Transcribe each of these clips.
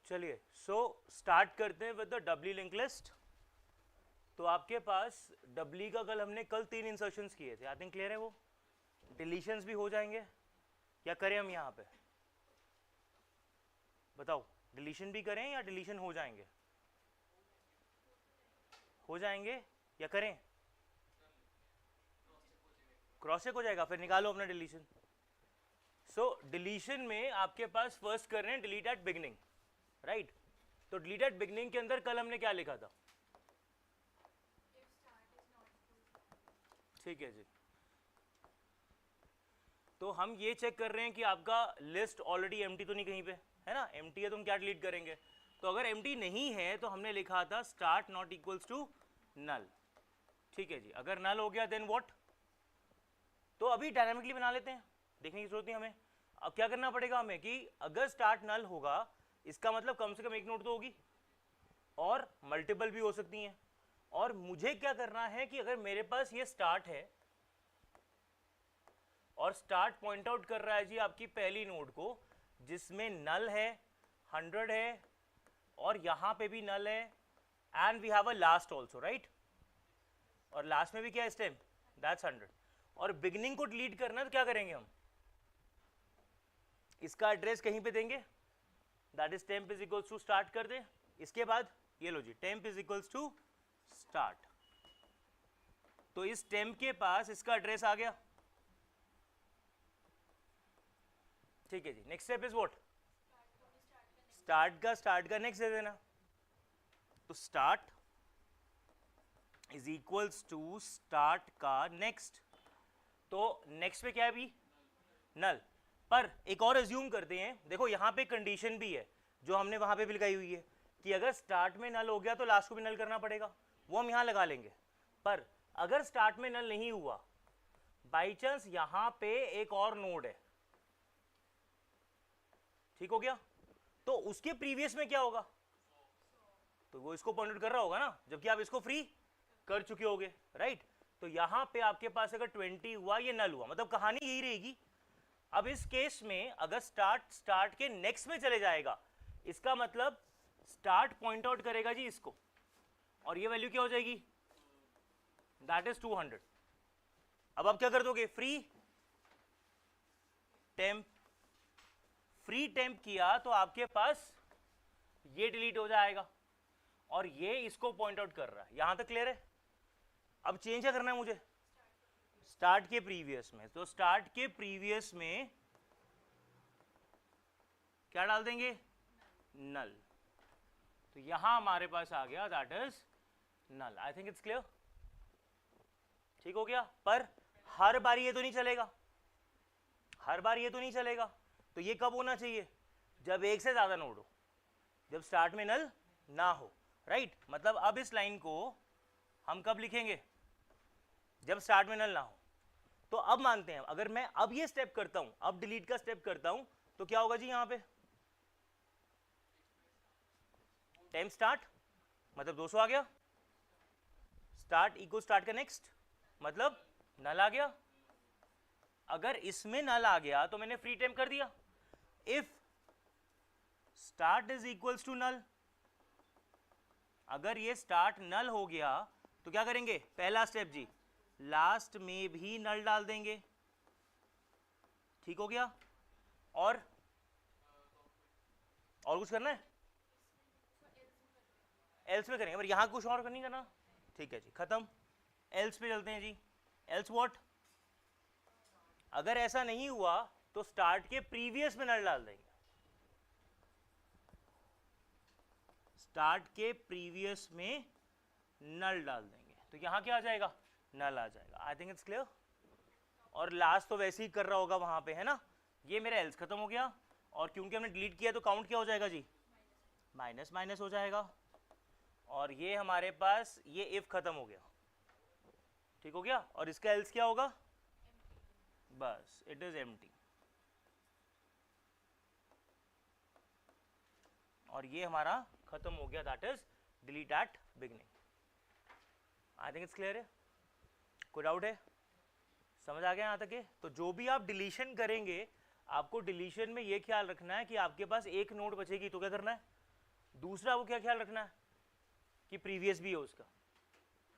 चलिए so start करते हैं with the Dabali link list. तो आपके पास डबली का कल 3 इंसर्शंस किए थे, आई थिंक क्लियर है। वो डिलीशंस भी हो जाएंगे या करें हम यहाँ पे, बताओ डिलीशन भी करें या डिलीशन हो जाएंगे? हो जाएंगे या करें? क्रॉस चेक हो जाएगा, फिर निकालो अपना डिलीशन। सो डिलीशन में आपके पास फर्स्ट कर रहे हैं डिलीट एट बिगनिंग, राइट? तो डिलीट एट बिगनिंग के अंदर कल हमने क्या लिखा था? ठीक है जी। तो हम ये चेक कर रहे हैं कि आपका लिस्ट ऑलरेडी एम्प्टी तो नहीं कहीं पे है ना? एम्प्टी है तो हम क्या डिलीट करेंगे? तो अगर एम्प्टी नहीं है तो हमने लिखा था start not equals to null. ठीक है जी। अगर नल हो गया देन व्हाट? तो अभी डायनामिकली बना लेते हैं, देखने की जरूरत नहीं हमें। अब क्या करना पड़ेगा हमें कि अगर स्टार्ट नल होगा इसका मतलब कम से कम एक नोड तो होगी और मल्टीपल भी हो सकती हैं। और मुझे क्या करना है कि अगर मेरे पास ये स्टार्ट है और स्टार्ट पॉइंट आउट कर रहा है जी आपकी पहली नोड को जिसमें नल है, 100 है और यहां पे भी नल है and we have a last also, right? और लास्ट में भी क्या है स्टेम? दैट्स 100। और बिगनिंग को डिलीट करना है तो क्या करेंगे हम? इसका एड्रेस कहीं पे देंगे, that is temp is equals to start कर दे। इसके बाद ये लो जी, temp is equals to start. तो इस टेम्प के पास इसका एड्रेस आ गया। ठीक है जी। Next step is what? Start का नेक्स्ट दे देना। तो start is equals to start का नेक्स्ट। तो नेक्स्ट पे क्या है अभी? नल। पर एक और एज्यूम करते हैं, देखो यहां पे कंडीशन भी है जो हमने वहां पे भी लगाई हुई है कि अगर स्टार्ट में नल हो गया तो लास्ट को भी नल करना पड़ेगा, वो हम यहां लगा लेंगे। पर अगर स्टार्ट में नल नहीं हुआ, बाई चांस यहां पे एक और नोड है, ठीक हो गया, तो उसके प्रीवियस में क्या होगा? तो वो इसको पॉइंट आउट कर रहा होगा ना, जबकि आप इसको फ्री कर चुके होगे, राइट? तो यहां पे आपके पास अगर 20 हुआ ये नल हुआ, मतलब कहानी यही रहेगी। अब इस केस में अगर स्टार्ट के नेक्स्ट में चले जाएगा, इसका मतलब स्टार्ट पॉइंट आउट करेगा जी इसको, और ये वैल्यू क्या हो जाएगी? That is 200। अब आप क्या कर दोगे? Free temp. फ्री टेम्प किया तो आपके पास ये डिलीट हो जाएगा और ये इसको पॉइंट आउट कर रहा है। यहां तक क्लियर है? अब चेंज क्या करना है मुझे? स्टार्ट के प्रीवियस में। तो स्टार्ट के प्रीवियस में क्या डाल देंगे? नल। तो यहां हमारे पास आ गया that is null. I think it's clear. ठीक हो गया। पर हर बार ये तो नहीं चलेगा, हर बार ये तो नहीं चलेगा। तो ये कब होना चाहिए? जब एक से ज्यादा नोड हो, जब स्टार्ट में नल ना हो, राइट? मतलब अब इस लाइन को हम कब लिखेंगे? जब स्टार्ट में नल ना हो। तो अब मानते हैं अगर मैं अब ये स्टेप करता हूं, अब डिलीट का स्टेप करता हूं, तो क्या होगा जी? यहां पे टेम्प स्टार्ट मतलब 200 आ गया, स्टार्ट इक्वल स्टार्ट का नेक्स्ट मतलब नल आ गया। अगर इसमें नल आ गया तो मैंने फ्री टेम्प कर दिया। If start is equals to null, अगर ये स्टार्ट नल हो गया तो क्या करेंगे? पहला स्टेप जी, लास्ट में भी नल डाल देंगे। ठीक हो गया। और कुछ करना है? एल्स पे करेंगे, पर यहां कुछ और नहीं करना। ठीक है जी, खत्म। एल्स पे चलते हैं जी। Else what? अगर ऐसा नहीं हुआ तो स्टार्ट के प्रीवियस में नल डाल देंगे। स्टार्ट के प्रीवियस में नल डाल देंगे तो यहां क्या आ जाएगा? नल आ जाएगा। आई थिंक इट्स क्लियर। और लास्ट तो वैसे ही कर रहा होगा वहां पे, है ना? ये मेरा एल्स खत्म हो गया और क्योंकि हमने डिलीट किया तो काउंट क्या हो जाएगा जी? माइनस माइनस हो जाएगा। और ये हमारे पास ये इफ खत्म हो गया। ठीक हो गया। और इसका एल्स क्या होगा? बस इट इज एम्प्टी। और ये हमारा खत्म हो गया, that is delete at beginning. I think it's clear है। कोई डाउट है? समझ आ गया यहां तक है? तो जो भी आप डिलीशन करेंगे, आपको डिलीशन में ये ख्याल रखना है कि आपके पास एक नोड बचेगी तो क्या करना है? दूसरा वो क्या ख्याल रखना है कि प्रीवियस भी है उसका,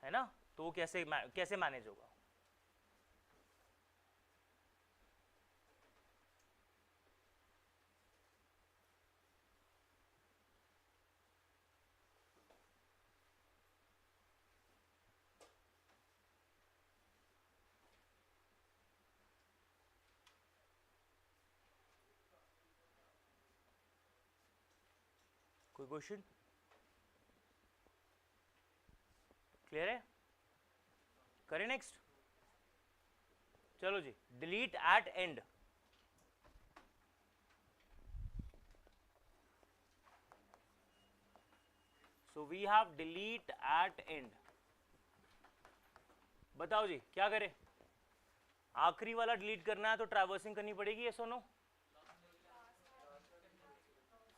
है ना, तो वो कैसे मैनेज होगा। कोई क्वेश्चन? क्लियर है? करें नेक्स्ट? चलो जी, delete at end. So we have delete at end. बताओ जी क्या करें? आखिरी वाला डिलीट करना है तो ट्रैवर्सिंग करनी पड़ेगी, यस और नो?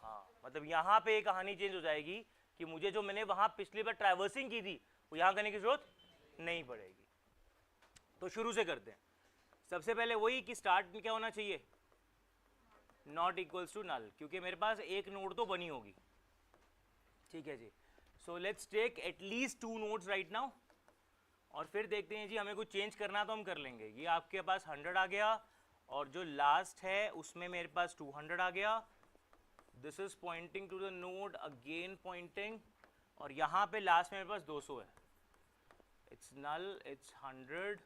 हाँ, मतलब यहां पे कहानी चेंज हो जाएगी कि मुझे जो मैंने वहां पिछली बार ट्रैवर्सिंग की थी वो यहां करने की जरूरत नहीं पड़ेगी। तो शुरू से करते हैं। सबसे पहले वही कि स्टार्ट में क्या होना चाहिए, नॉट इक्वल्स टू नल, क्योंकि मेरे पास एक नोड तो बनी होगी। ठीक है जी, so let's take at least 2 nodes right now, और फिर देखते हैं जी हमें कुछ चेंज करना तो हम कर लेंगे। ये आपके पास 100 आ गया, और जो लास्ट है उसमें मेरे पास 200 आ गया। This is pointing to the node again pointing, और यहाँ पे लास्ट में मेरे पास 200 है। It's null, it's 100,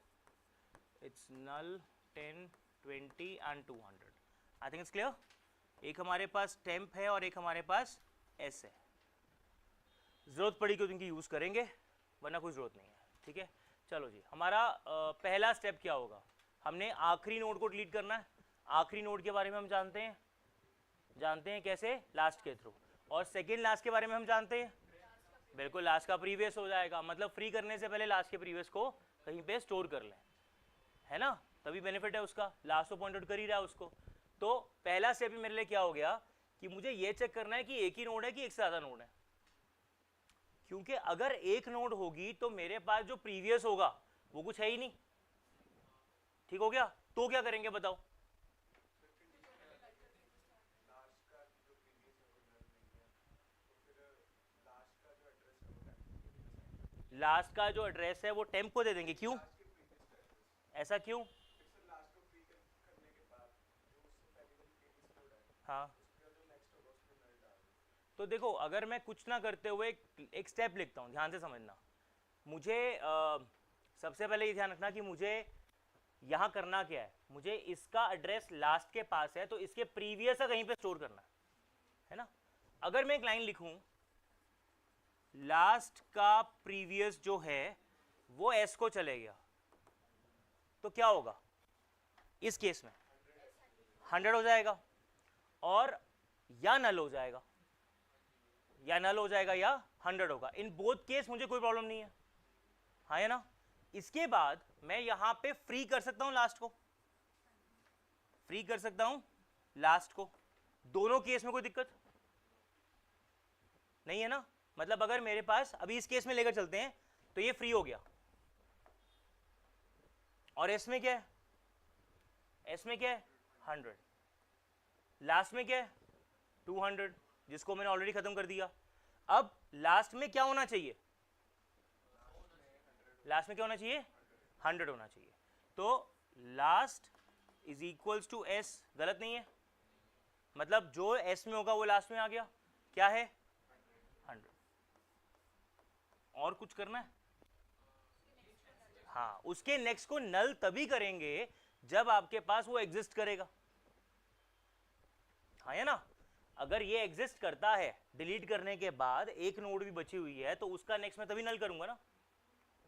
it's null 10, 20 and 200। I think it's clear. एक हमारे पास टेम्प है और एक हमारे पास एस है। जरूरत पड़ी तो इनकी यूज करेंगे, वरना कोई जरूरत नहीं है। ठीक है, चलो जी, हमारा पहला स्टेप क्या होगा, हमने आखिरी नोड को डिलीट करना है। आखिरी नोड के बारे में हम जानते हैं कैसे, लास्ट के थ्रू। और सेकेंड लास्ट के बारे में हम जानते हैं, बिल्कुल लास्ट का प्रीवियस हो जाएगा, मतलब फ्री करने से पहले लास्ट के प्रीवियस को कहीं पे स्टोर कर लें, है ना, तभी बेनिफिट है उसका, लास्ट को पॉइंट आउट कर ही रहा है उसको। तो पहला स्टेप मेरे लिए क्या हो गया कि मुझे ये चेक करना है कि एक ही नोड है कि एक से ज्यादा नोड है, क्योंकि अगर एक नोड होगी तो मेरे पास जो प्रीवियस होगा वो कुछ है ही नहीं। ठीक हो गया, तो क्या करेंगे बताओ? लास्ट का जो एड्रेस है वो टेम्प को दे देंगे, क्यों ऐसा, क्यों? हाँ, तो देखो अगर मैं कुछ ना करते हुए एक स्टेप लिखता हूँ, ध्यान से समझना, मुझे सबसे पहले ये ध्यान रखना कि मुझे यहाँ करना क्या है, मुझे इसका एड्रेस लास्ट के पास है तो इसके प्रीवियस का कहीं पे स्टोर करना है ना। अगर मैं एक लाइन लिखूं, लास्ट का प्रीवियस जो है वो एस को चले गया, तो क्या होगा इस केस में? 100 हो जाएगा, और या नल हो जाएगा, या नल हो जाएगा या 100 होगा। इन बोथ केस मुझे कोई प्रॉब्लम नहीं है, हाँ है ना। इसके बाद मैं यहां पे फ्री कर सकता हूं लास्ट को, फ्री कर सकता हूं लास्ट को, दोनों केस में कोई दिक्कत नहीं है ना। मतलब अगर मेरे पास अभी इस केस में लेकर चलते हैं तो ये फ्री हो गया, और एस में क्या है, एस में क्या है 100, लास्ट में क्या है 200, जिसको मैंने ऑलरेडी खत्म कर दिया। अब लास्ट में क्या होना चाहिए, लास्ट में क्या होना चाहिए 100 होना चाहिए। तो last is equals to S, गलत नहीं है, मतलब जो एस में होगा वो लास्ट में आ गया, क्या है 100। और कुछ करना है? हाँ, उसके नेक्स्ट को नल तभी करेंगे जब आपके पास वो एग्जिस्ट करेगा, हाँ है ना। अगर ये एग्जिस्ट करता है डिलीट करने के बाद, एक नोड भी बची हुई है, तो उसका नेक्स्ट मैं तभी नल करूंगा ना।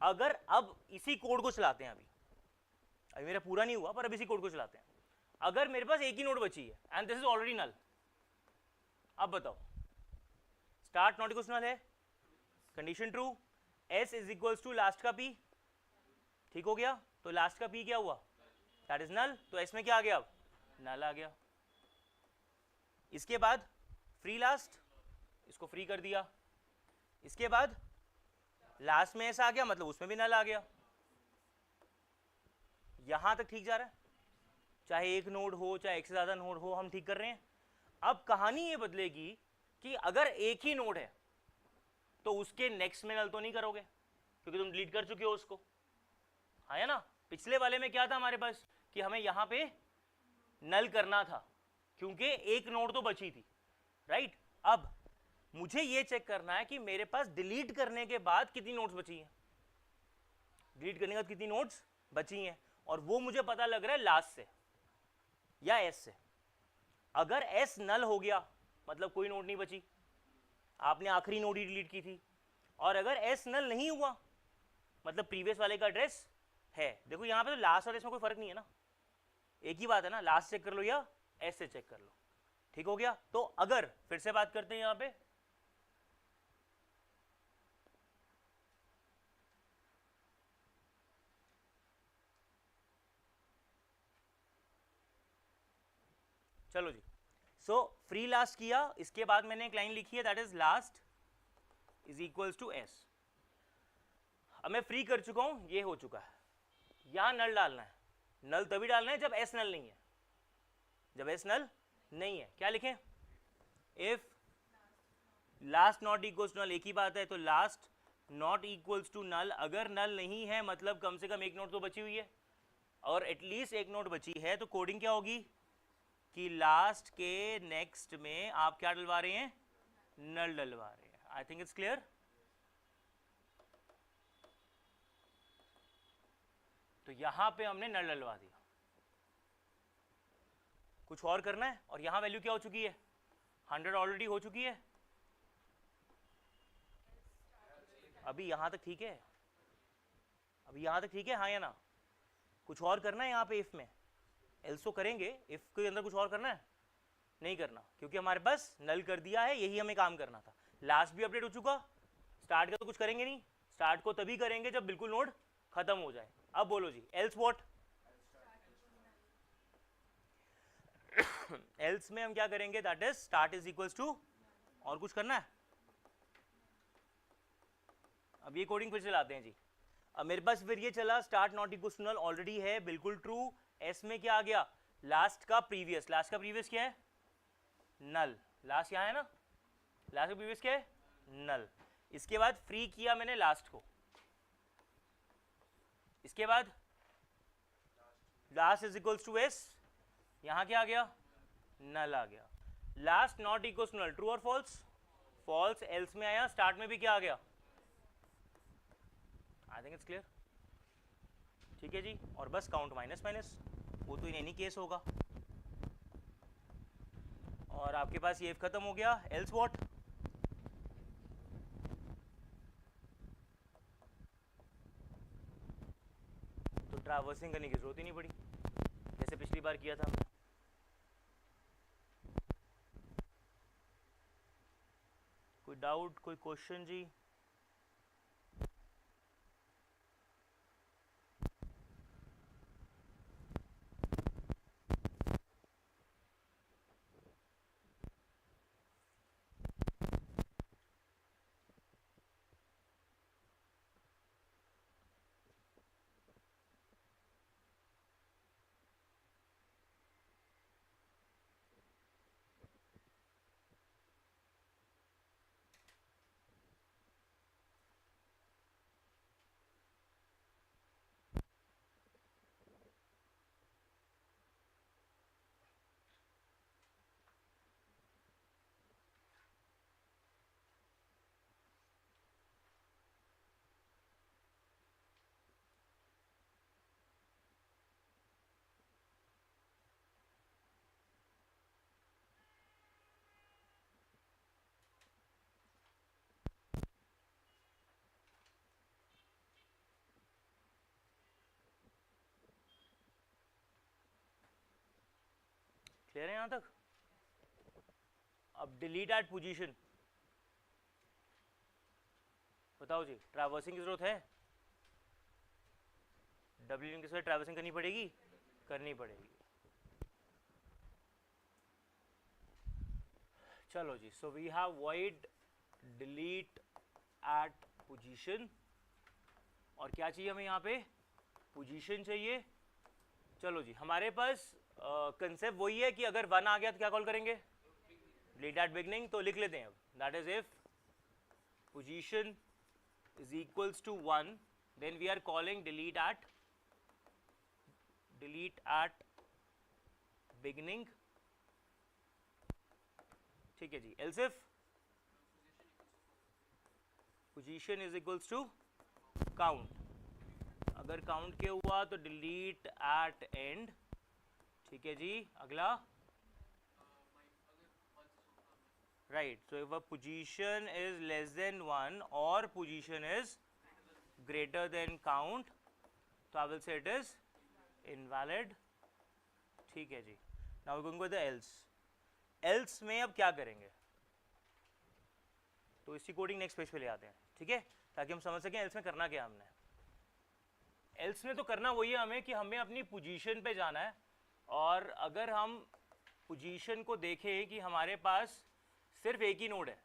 अगर अब इसी कोड को चलाते हैं, अभी मेरा पूरा नहीं हुआ पर अब इसी कोड को चलाते हैं, अगर मेरे पास एक ही नोड बची है and this is already null, अब बताओ स्टार्ट नॉट इक्वल्स नल है, condition true, S is equals to last का पी, ठीक हो गया। तो लास्ट का पी क्या हुआ, दैट इज नल, तो एस में क्या आ गया, अब नल आ गया। इसके बाद फ्री लास्ट, इसको फ्री कर दिया, इसके बाद लास्ट में ऐसा आ गया, मतलब उसमें भी नल आ गया। यहां तक ठीक जा रहा है, चाहे एक नोड हो चाहे एक से ज्यादा नोड हो, हम ठीक कर रहे हैं। अब कहानी ये बदलेगी कि अगर एक ही नोड है तो उसके नेक्स्ट में नल तो नहीं करोगे क्योंकि तुम डिलीट कर चुके हो उसको, है ना। पिछले वाले में क्या था हमारे पास कि हमें यहां पे नल करना था क्योंकि एक नोड तो बची थी, राइट। अब मुझे ये चेक करना है कि मेरे पास डिलीट करने के बाद कितनी नोड्स बची हैं, डिलीट करने के बाद कितनी नोड्स बची हैं, और वो मुझे पता लग रहा है लास्ट से या एस से। अगर एस नल हो गया मतलब कोई नोड नहीं बची, आपने आखिरी नोड ही डिलीट की थी, और अगर एस नल नहीं हुआ मतलब प्रीवियस वाले का एड्रेस है। देखो यहां पे तो लास्ट और एस में कोई फर्क नहीं है ना, एक ही बात है ना, लास्ट चेक कर लो या एस से चेक कर लो, ठीक हो गया। तो अगर फिर से बात करते हैं यहां पे, चलो जी। सो फ्री लास्ट किया, इसके बाद मैंने एक लाइन लिखी है that is last is equals to S. अब मैं फ्री कर चुका हूं, ये हो चुका है। यहां नल डालना है, नल तभी डालना है जब एस नल नहीं है, जब एस नल नहीं है। क्या लिखें, if last not equals to null, एक ही बात है, तो last not equals to null. अगर नल नहीं है मतलब कम से कम एक नोट तो बची हुई है, और एटलीस्ट एक नोट बची है, तो कोडिंग क्या होगी कि लास्ट के नेक्स्ट में आप क्या डलवा रहे हैं, नल डलवा रहे हैं। आई थिंक इट्स क्लियर। तो यहां पे हमने नल डलवा दिया, कुछ और करना है, और यहां वैल्यू क्या हो चुकी है, 100 ऑलरेडी हो चुकी है। अभी यहां तक ठीक है, अभी यहां तक ठीक है, हाँ या ना। कुछ और करना है यहाँ पे इफ में, एल्सो करेंगे, इफ के अंदर कुछ और करना है, नहीं करना, क्योंकि हमारे पास नल कर दिया है, यही हमें काम करना था। लास्ट भी अपडेट हो चुका, स्टार्ट का तो कुछ करेंगे नहीं, स्टार्ट को तभी करेंगे जब बिल्कुल नोड खत्म हो जाए। अब बोलो जी, एल्स व्हाट, एल्स में हम क्या करेंगे, that is start is equals to, और कुछ करना है। अब ये कोडिंग फिर से लाते हैं जी। अब मेरे पास फिर ये चला, start not equals to null already है, बिल्कुल ट्रू। एस में क्या आ गया, लास्ट का प्रीवियस, लास्ट का प्रीवियस क्या है, नल, लास्ट यहाँ है ना, लास्ट का प्रीवियस क्या है, नल। इसके बाद फ्री किया मैंने लास्ट को, इसके बाद last is equals to S, यहां क्या आ गया, नल आ गया। Last not equals to null, true और फॉल्स, फॉल्स। एल्स में आया, स्टार्ट में भी क्या आ गया, आई थिंक इट्स क्लियर, ठीक है जी। और बस काउंट माइनस माइनस, वो तो इन एनी केस होगा, और आपके पास ये खत्म हो गया। एल्स व्हाट, तो ट्रैवर्सिंग करने की जरूरत ही नहीं पड़ी, जैसे पिछली बार किया था हमने। कोई डाउट, कोई क्वेश्चन जी। क्लियर है यहां तक। अब डिलीट एट पोजीशन, बताओ जी, ट्रैवर्सिंग की जरूरत है, डब्ल्यू के साथ ट्रैवर्सिंग करनी पड़ेगी, करनी पड़ेगी। चलो जी, so we have void delete at position, और क्या चाहिए हमें यहाँ पे, पोजीशन चाहिए। चलो जी, हमारे पास कंसेप्ट वही है कि अगर 1 आ गया तो क्या कॉल करेंगे, delete at beginning, तो लिख लेते हैं अब, that is if position is equals to 1, then we are calling delete at beginning, ठीक है जी. else if position is equals to count, अगर count के हुआ तो delete at end, ठीक है जी. अगला right, so if a position is less than 1 or position is greater than count, तो I will say it is invalid, ठीक है जी. now we're going with the else में अब क्या करेंगे, तो इसकी कोडिंग नेक्स्ट पेज पे ले आते हैं, ठीक है, ताकि हम समझ सकें else में करना क्या हमने. else में तो करना वही है हमें कि हमें अपनी पोजीशन पे जाना है, और अगर हम पोजीशन को देखें कि हमारे पास सिर्फ एक ही नोड है,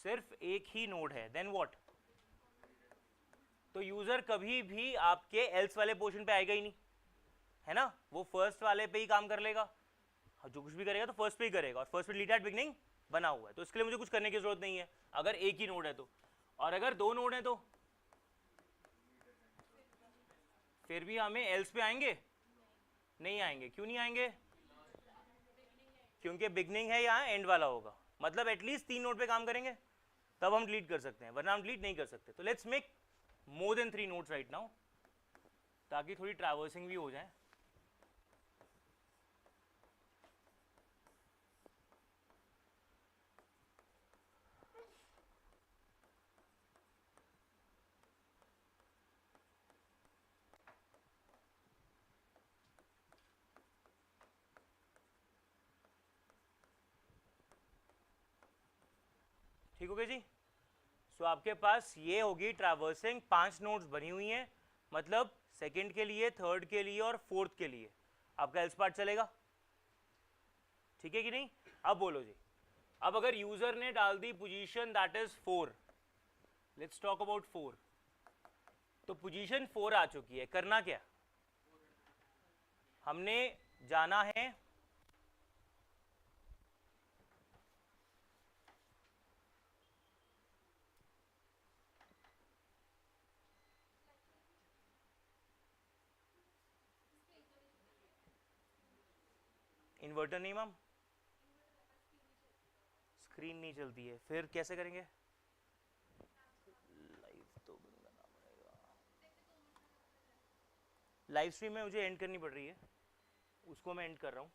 सिर्फ एक ही नोड है, देन व्हाट, तो यूजर कभी भी आपके एल्स वाले पोर्शन पे आएगा ही नहीं, है ना, वो फर्स्ट वाले पे ही काम कर लेगा, जो कुछ भी करेगा तो फर्स्ट पे ही करेगा, और फर्स्ट पे डिलीट एट बिगनिंग बना हुआ है, तो इसके लिए मुझे कुछ करने की जरूरत नहीं है अगर एक ही नोड है तो. और अगर दो नोड है तो फिर भी हमें एल्स पे आएंगे, नहीं आएंगे. क्यों नहीं आएंगे, क्योंकि बिगनिंग है, यहाँ एंड वाला होगा, मतलब एटलीस्ट 3 नोड पे काम करेंगे तब हम डिलीट कर सकते हैं, वरना हम डिलीट नहीं कर सकते. तो let's make more than 3 nodes right now, ताकि थोड़ी ट्रैवर्सिंग भी हो जाए. ठीक हो गया जी. सो आपके पास ये होगी ट्रैवर्सिंग, 5 नोड्स बनी हुई हैं, मतलब सेकंड के लिए, थर्ड के लिए और फोर्थ के लिए आपका एल्स पार्ट चलेगा, ठीक है कि नहीं. अब बोलो जी, अब अगर यूजर ने डाल दी position that is 4, let's talk about 4, तो पोजीशन 4 आ चुकी है, करना क्या, हमने जाना है इन्वर्टर, नहीं मैम स्क्रीन नहीं चलती है, फिर कैसे करेंगे, लाइव तो बंद करना पड़ेगा, लाइव स्ट्रीम में मुझे एंड करनी पड़ रही है, उसको मैं एंड कर रहा हूँ.